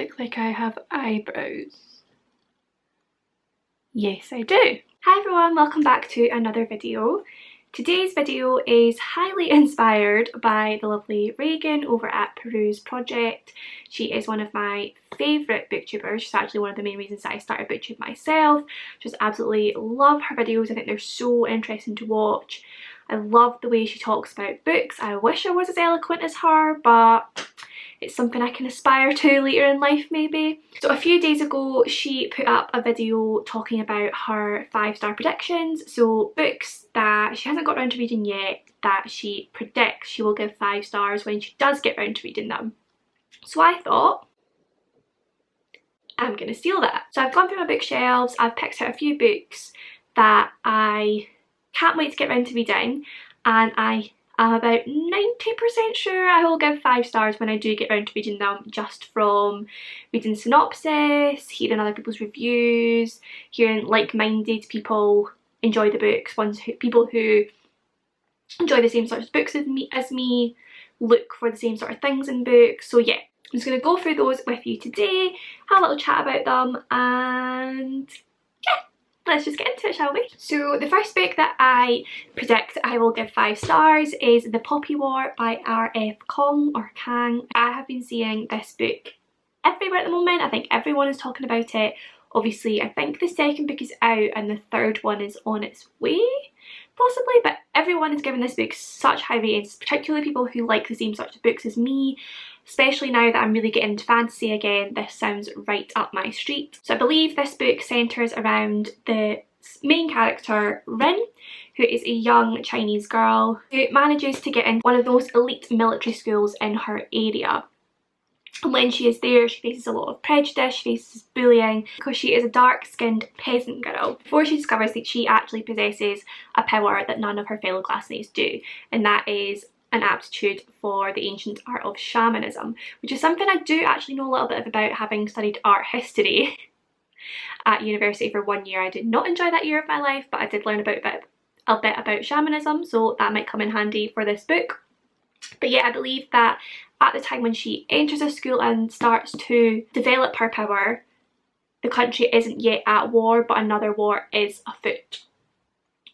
look like I have eyebrows? Yes, I do. Hi everyone, welcome back to another video. Today's video is highly inspired by the lovely Reagan over at Peru's Project. She is one of my favourite booktubers. She's actually one of the main reasons that I started booktube myself. Just absolutely love her videos. I think they're so interesting to watch. I love the way she talks about books. I wish I was as eloquent as her, but it's something I can aspire to later in life maybe. So a few days ago she put up a video talking about her 5-star predictions. So books that she hasn't got around to reading yet that she predicts she will give 5 stars when she does get around to reading them. So I thought, I'm gonna steal that. So I've gone through my bookshelves, I've picked out a few books that I can't wait to get around to reading, and I'm about 90% sure I will give 5 stars when I do get around to reading them, just from reading synopsis, hearing other people's reviews, hearing like-minded people enjoy the books, people who enjoy the same sorts of books as me, look for the same sort of things in books. So yeah, I'm just going to go through those with you today, have a little chat about them, and yeah, let's just get into it, shall we? So the first book that I predict I will give 5 stars is The Poppy War by R.F. Kong or Kang. I have been seeing this book everywhere at the moment. I think everyone is talking about it. Obviously, I think the second book is out and the third one is on its way, possibly, but everyone is giving this book such high ratings, particularly people who like the same sorts of books as me. Especially now that I'm really getting into fantasy again, this sounds right up my street. So I believe this book centres around the main character, Rin, who is a young Chinese girl who manages to get in one of those elite military schools in her area. And when she is there, she faces a lot of prejudice, she faces bullying, because she is a dark-skinned peasant girl, before she discovers that she actually possesses a power that none of her fellow classmates do, and that is an aptitude for the ancient art of shamanism, which is something I do actually know a little bit about, having studied art history at university for 1 year. I did not enjoy that year of my life, but I did learn a bit about shamanism, so that might come in handy for this book. But yeah, I believe that at the time when she enters a school and starts to develop her power, the country isn't yet at war, but another war is afoot.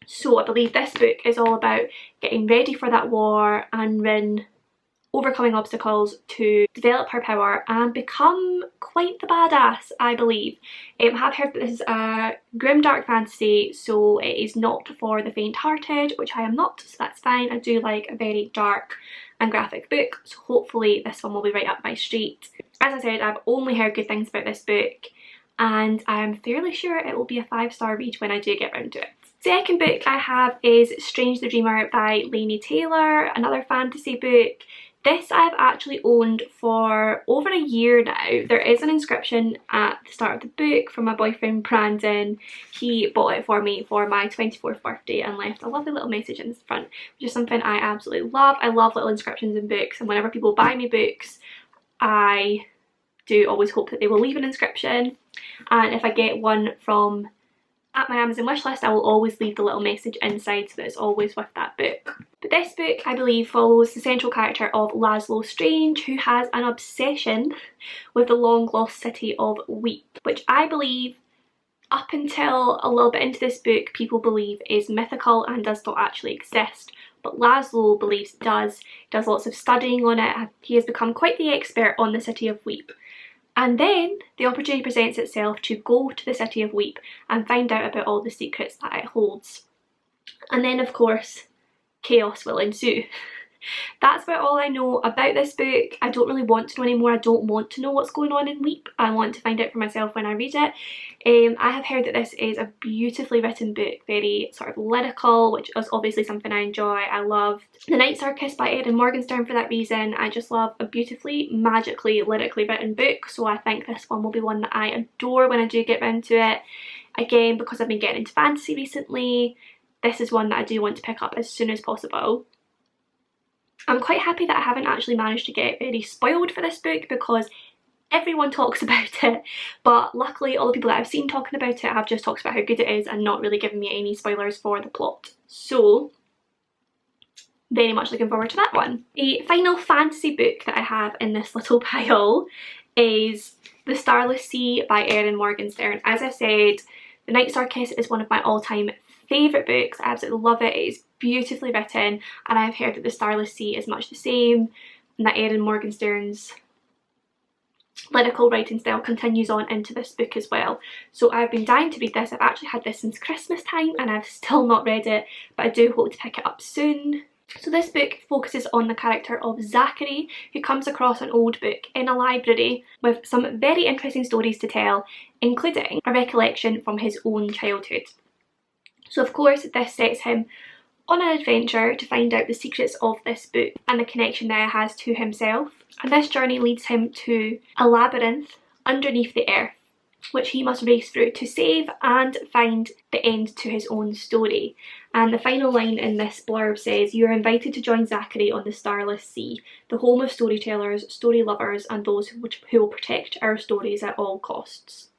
So I believe this book is all about getting ready for that war and Rin overcoming obstacles to develop her power and become quite the badass, I believe. I have heard that this is a grim dark fantasy, so it is not for the faint-hearted, which I am not, so that's fine. I do like a very dark and graphic book, so hopefully this one will be right up my street. As I said, I've only heard good things about this book, and I'm fairly sure it will be a 5-star read when I do get round to it. Second book I have is Strange the Dreamer by Laini Taylor, another fantasy book. This I've actually owned for over a year now. There is an inscription at the start of the book from my boyfriend Brandon. He bought it for me for my 24th birthday and left a lovely little message in the front, which is something I absolutely love. I love little inscriptions in books, and whenever people buy me books, I do always hope that they will leave an inscription. And if I get one from at my Amazon wishlist, I will always leave the little message inside so that it's always with that book. But this book, I believe, follows the central character of Laszlo Strange, who has an obsession with the long lost city of Weep, which I believe up until a little bit into this book people believe is mythical and does not actually exist. But Laszlo believes it does. He does lots of studying on it. He has become quite the expert on the city of Weep. And then the opportunity presents itself to go to the city of Weep and find out about all the secrets that it holds. And then of course, chaos will ensue. That's about all I know about this book. I don't really want to know anymore. I don't want to know what's going on in Weep. I want to find out for myself when I read it. I have heard that this is a beautifully written book, very sort of lyrical, which is obviously something I enjoy. I loved The Night Circus by Erin Morgenstern for that reason. I just love a beautifully, magically, lyrically written book, so I think this one will be one that I adore when I do get round to it. Again, because I've been getting into fantasy recently, this is one that I do want to pick up as soon as possible. I'm quite happy that I haven't actually managed to get very spoiled for this book, because everyone talks about it, but luckily all the people that I've seen talking about it have just talked about how good it is and not really given me any spoilers for the plot. So very much looking forward to that one. The final fantasy book that I have in this little pile is The Starless Sea by Erin Morgenstern. As I said, The Night Star Kiss is one of my all-time favourite books. I absolutely love it. It is beautifully written, and I've heard that The Starless Sea is much the same, and that Erin Morgenstern's lyrical writing style continues on into this book as well. So I've been dying to read this. I've actually had this since Christmas time and I've still not read it, but I do hope to pick it up soon. So this book focuses on the character of Zachary, who comes across an old book in a library with some very interesting stories to tell, including a recollection from his own childhood. So of course this sets him on an adventure to find out the secrets of this book and the connection that it has to himself. And this journey leads him to a labyrinth underneath the earth, which he must race through to save and find the end to his own story. And the final line in this blurb says, "You are invited to join Zachary on the Starless Sea, the home of storytellers, story lovers, and those who will protect our stories at all costs."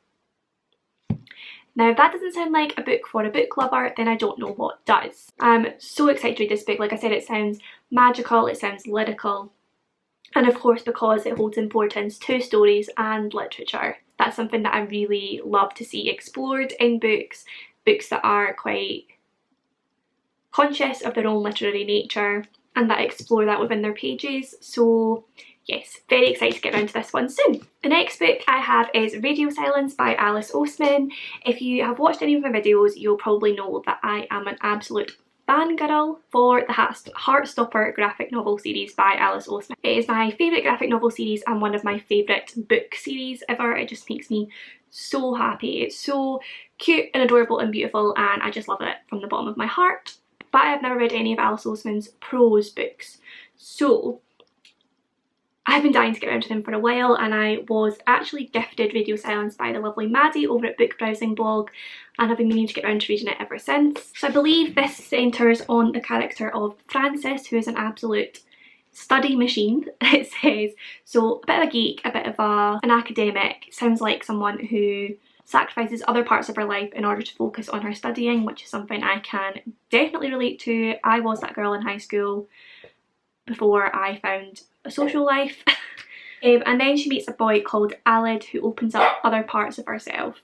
Now if that doesn't sound like a book for a book lover, then I don't know what does. I'm so excited to read this book. Like I said, it sounds magical, it sounds lyrical, and of course because it holds importance to stories and literature, that's something that I really love to see explored in books that are quite conscious of their own literary nature and that explore that within their pages. So yes, very excited to get around to this one soon. The next book I have is Radio Silence by Alice Oseman. If you have watched any of my videos, you'll probably know that I am an absolute fangirl for the Heartstopper graphic novel series by Alice Oseman. It is my favourite graphic novel series and one of my favourite book series ever. It just makes me so happy. It's so cute and adorable and beautiful, and I just love it from the bottom of my heart. But I have never read any of Alice Oseman's prose books, so I've been dying to get around to them for a while, and I was actually gifted Radio Silence by the lovely Maddie over at Book Browsing Blog, and I've been meaning to get around to reading it ever since. So I believe this centres on the character of Frances, who is an absolute study machine, it says. So a bit of a geek, a bit of an academic. It sounds like someone who sacrifices other parts of her life in order to focus on her studying, which is something I can definitely relate to. I was that girl in high school before I found a social life. And then she meets a boy called Alid who opens up other parts of herself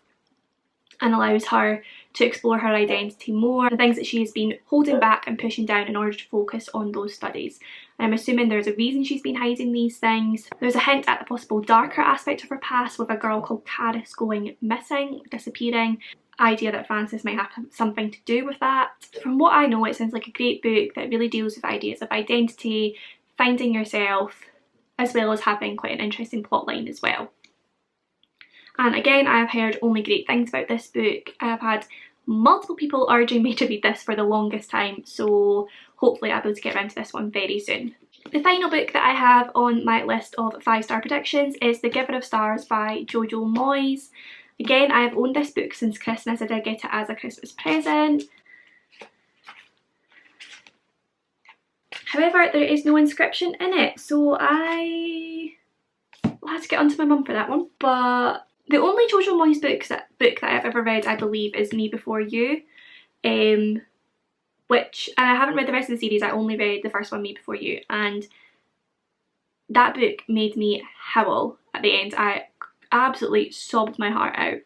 and allows her to explore her identity more, the things that she has been holding back and pushing down in order to focus on those studies. And I'm assuming there's a reason she's been hiding these things. There's a hint at the possible darker aspect of her past, with a girl called Caris going missing, disappearing. Idea that Frances might have something to do with that. From what I know, it sounds like a great book that really deals with ideas of identity, finding yourself, as well as having quite an interesting plotline as well. And again, I have heard only great things about this book. I have had multiple people urging me to read this for the longest time, so hopefully I'll be able to get around to this one very soon. The final book that I have on my list of 5-star predictions is The Giver of Stars by Jojo Moyes. Again, I have owned this book since Christmas. I did get it as a Christmas present. However, there is no inscription in it, so I will have to get onto my mum for that one. But the only Jojo Moyes book that I've ever read, I believe, is Me Before You, which, and I haven't read the rest of the series. I only read the first one, Me Before You, and that book made me howl at the end. I absolutely sobbed my heart out.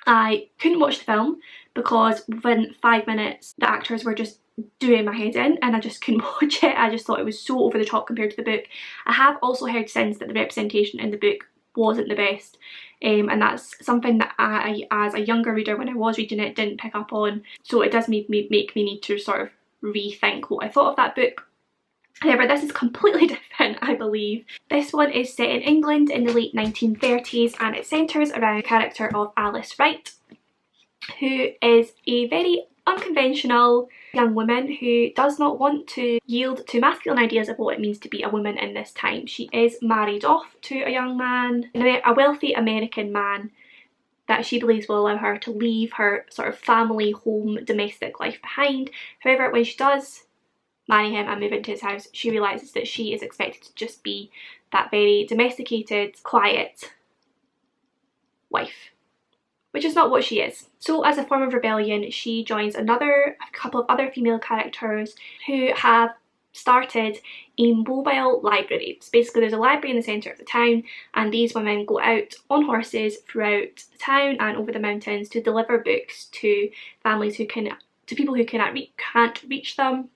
I couldn't watch the film because within 5 minutes the actors were just doing my head in and I just couldn't watch it. I just thought it was so over the top compared to the book. I have also heard since that the representation in the book wasn't the best, and that's something that I, as a younger reader when I was reading it, didn't pick up on, so it does make me need to sort of rethink what I thought of that book. However, this is completely different, I believe. This one is set in England in the late 1930s and it centres around the character of Alice Wright, who is a very unconventional young woman who does not want to yield to masculine ideas of what it means to be a woman in this time. She is married off to a young man, a wealthy American man, that she believes will allow her to leave her sort of family, home, domestic life behind. However, when she does marry him and move into his house, she realises that she is expected to just be that very domesticated, quiet wife, which is not what she is. So as a form of rebellion, she joins a couple of other female characters who have started a mobile library. So basically there's a library in the centre of the town, and these women go out on horses throughout the town and over the mountains to deliver books to families who people who can't reach them,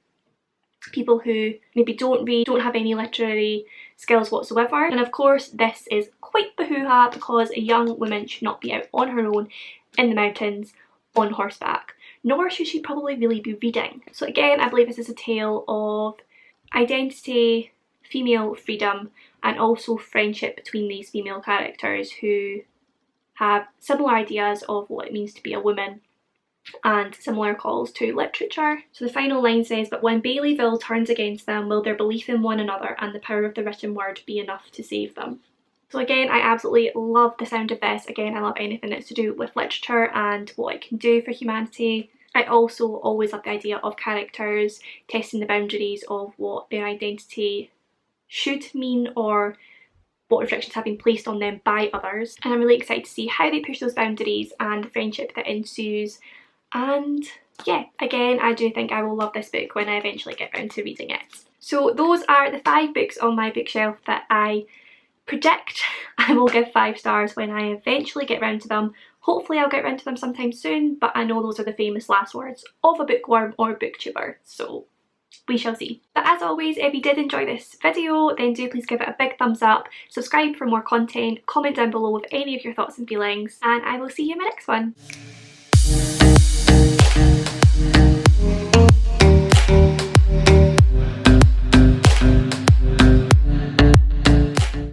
people who maybe don't read, don't have any literary skills whatsoever. And of course this is quite the hoo-ha because a young woman should not be out on her own in the mountains on horseback, nor should she probably really be reading. So again, I believe this is a tale of identity, female freedom, and also friendship between these female characters who have similar ideas of what it means to be a woman and similar calls to literature. So the final line says, "But when Baileyville turns against them, will their belief in one another and the power of the written word be enough to save them?" So again, I absolutely love the sound of this. Again, I love anything that's to do with literature and what it can do for humanity. I also always love the idea of characters testing the boundaries of what their identity should mean or what restrictions have been placed on them by others. And I'm really excited to see how they push those boundaries and the friendship that ensues. And yeah, again, I do think I will love this book when I eventually get around to reading it. So those are the 5 books on my bookshelf that I predict I will give 5 stars when I eventually get round to them. Hopefully I'll get round to them sometime soon, but I know those are the famous last words of a bookworm or booktuber, so we shall see. But as always, if you did enjoy this video, then do please give it a big thumbs up, subscribe for more content, comment down below with any of your thoughts and feelings, and I will see you in my next one.